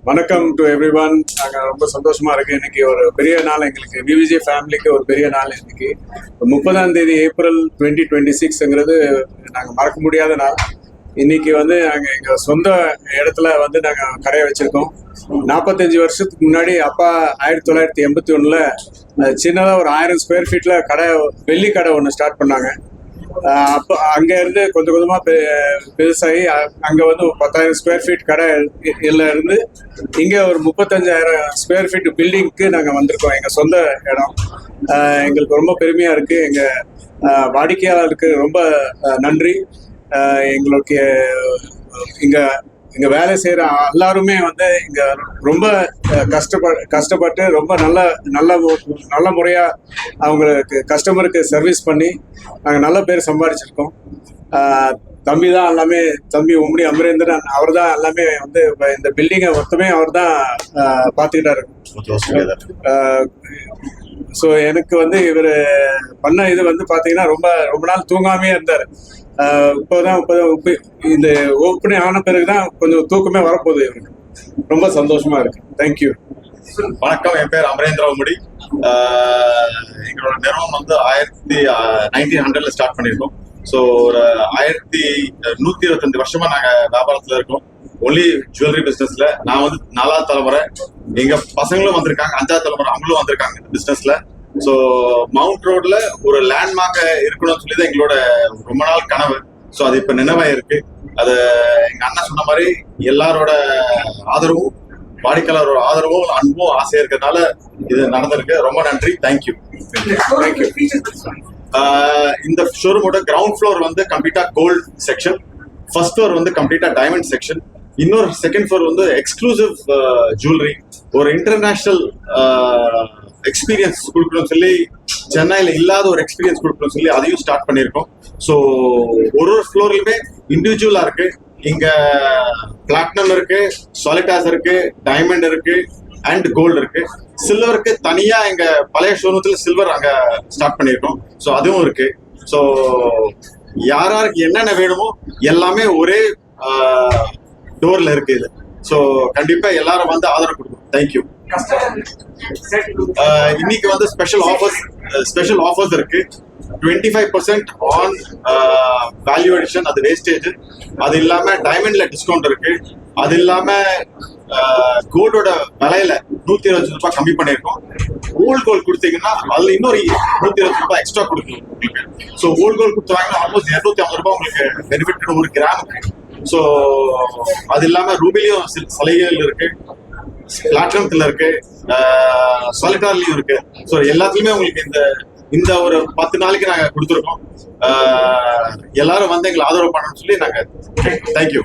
வணக்கம் to every one. நாங்கள் ரொம்ப சந்தோஷமா இருக்கு. இன்னைக்கு ஒரு பெரிய நாள் எங்களுக்கு, விவிஜே ஃபேமிலிக்கு ஒரு பெரிய நாள். இன்னைக்கு 30ஆம் தேதி ஏப்ரல் 2026ங்கிறது நாங்கள் மறக்க முடியாத நாள். இன்னைக்கு நாங்கள் எங்கள் சொந்த இடத்துல நாங்கள் கடையை வச்சிருக்கோம். 45 வருஷத்துக்கு முன்னாடி அப்பா 1981 சின்னதாக ஒரு 1000 ஸ்கொயர் ஃபீட்ல கடை, வெள்ளி கடை ஒன்று ஸ்டார்ட் பண்ணாங்க. அப்போ அங்க இருந்து கொஞ்சம் கொஞ்சமா பெருசாகி அங்க 10,000 ஸ்கொயர் ஃபீட் கடை இருந்து இங்க ஒரு 35,000 ஸ்கொயர் ஃபீட் பில்டிங்க்கு நாங்க வந்திருக்கோம். எங்க சொந்த இடம். எங்களுக்கு ரொம்ப பெருமையா இருக்கு. எங்க வாடிக்கையாளருக்கு ரொம்ப நன்றி. எங்களுக்கு இங்க இங்க வேலை செய்யற எல்லாருமே இங்க ரொம்ப கஷ்டப்பட்டு ரொம்ப நல்ல முறையா அவங்களுக்கு கஸ்டமருக்கு சர்வீஸ் பண்ணி நாங்கள் நல்ல பேர் சம்பாதிச்சிருக்கோம். தம்பி தான் எல்லாமே, தம்பி உம்டி அமரேந்திரன், அவர் தான் எல்லாமே இந்த பில்டிங்கை மொத்தமே அவர் தான் பார்த்துக்கிட்டாரு. ஸோ எனக்கு இவர் பண்ண இது பார்த்தீங்கன்னா ரொம்ப நாள் தூங்காமே இருந்தார். இப்போதான் இந்த ஓப்பனிங் ஆன பிறகுதான் கொஞ்சம் தூக்கமே வரப்போகுது. இவருக்கு ரொம்ப சந்தோஷமா இருக்கு. தேங்க்யூ. வணக்கம், என் பேர் அமரேந்திர உம்டி. எங்களோட நிறுவனம் 1900 ஸ்டார்ட் பண்ணியிருக்கோம். ஸோ ஒரு 1122 வருஷமா நாங்க வியாபாரத்துல இருக்கோம். ஒன்லி ஜுவல்லரி பிசினஸ்ல. நான் 4ஆவது தலைமுறை, எங்க பசங்களும் வந்திருக்காங்க, 5ஆவது தலைமுறை அவங்களும் வந்திருக்காங்க இந்த பிசினஸ்ல. ஸோ மவுண்ட் ரோட்ல ஒரு லேண்ட்மார்க் இருக்கணும்னு சொல்லி தான் எங்களோட ரொம்ப நாள் கனவு. ஸோ அது இப்ப நினைவாயிருக்கு. அது எங்க அண்ணன் சொன்ன மாதிரி எல்லாரோட ஆதரவும், வாடிக்கையாளரோட ஆதரவும், அன்பும், ஆசையா இருக்கிறதுனால இது நடந்திருக்கு. ரொம்ப நன்றி. தேங்க்யூ. இந்த ஷோரூமோட கிரவுண்ட் ஃப்ளோர் கம்ப்ளீட்டா கோல்ட் செக்ஷன், ஃபர்ஸ்ட் ஃப்ளோர் கம்ப்ளீட்டா டைமண்ட் செக்ஷன், இன்னொரு செகண்ட் ஃப்ளோர் எக்ஸ்க்ளூசிவ் ஜுவல்லரி. ஒரு இன்டர்நேஷனல் எக்ஸ்பீரியன்ஸ் கொடுக்கணும்னு சொல்லி, சென்னையில இல்லாத ஒரு எக்ஸ்பீரியன்ஸ் கொடுக்கணும்னு சொல்லி அதையும் ஸ்டார்ட் பண்ணியிருக்கோம். ஸோ ஒரு ஃப்ளோர்லயுமே இண்டிவிஜுவலா இருக்கு. இங்க பிளாட்டினம் இருக்கு, சாலிடாஸ் இருக்கு, டைமண்ட் இருக்கு, அண்ட் கோல்டு இருக்கு. சில்வருக்கு தனியா எங்க பழைய ஷோரூமத்துல சில்வர் அங்க ஸ்டார்ட் பண்ணியிருக்கோம். ஸோ அதுவும் இருக்கு. ஸோ யாருக்கு என்னென்ன வேணுமோ எல்லாமே ஒரே டோர்ல இருக்கு இது. ஸோ கண்டிப்பா எல்லாரும் ஆதரவு கொடுக்கும். தேங்க்யூ. இன்னைக்கு ஸ்பெஷல் ஆஃபர்ஸ் இருக்கு. 25% ஆன் வேல்யூ அடிஷன், அது வேஸ்டேஜ். அது இல்லாம டைமண்ட்ல டிஸ்கவுண்ட் இருக்கு. அது இல்லாம கோல்டோட விலையில 125 ரூபாய் கம்மி பண்ணிருக்கோம். ஓல்ட் கோல்ட் கொடுத்தீங்கன்னா அதுல இன்னொரு 125 ரூபாய் எக்ஸ்ட்ரா கொடுக்கணும் உங்களுக்கு. ஸோ ஓல்ட் கோல்ட் கொடுத்தாங்கன்னா ஆல்மோஸ்ட் 250 ரூபாய் உங்களுக்கு பெனிஃபிட் ஒரு கிராமுக்கு. ஸோ அது இல்லாம ரூபிலையும் சலுகைகள் இருக்கு, பிளாட்டினத்துல இருக்கு, சாலிடார்லயும் இருக்கு. ஸோ எல்லாத்துலயுமே உங்களுக்கு இந்த ஒரு 10 நாளைக்கு நாங்க கொடுத்துருக்கோம். எல்லாரும் எங்களை ஆதரவு பண்ணணும்னு சொல்லி நாங்க தேங்க்யூ.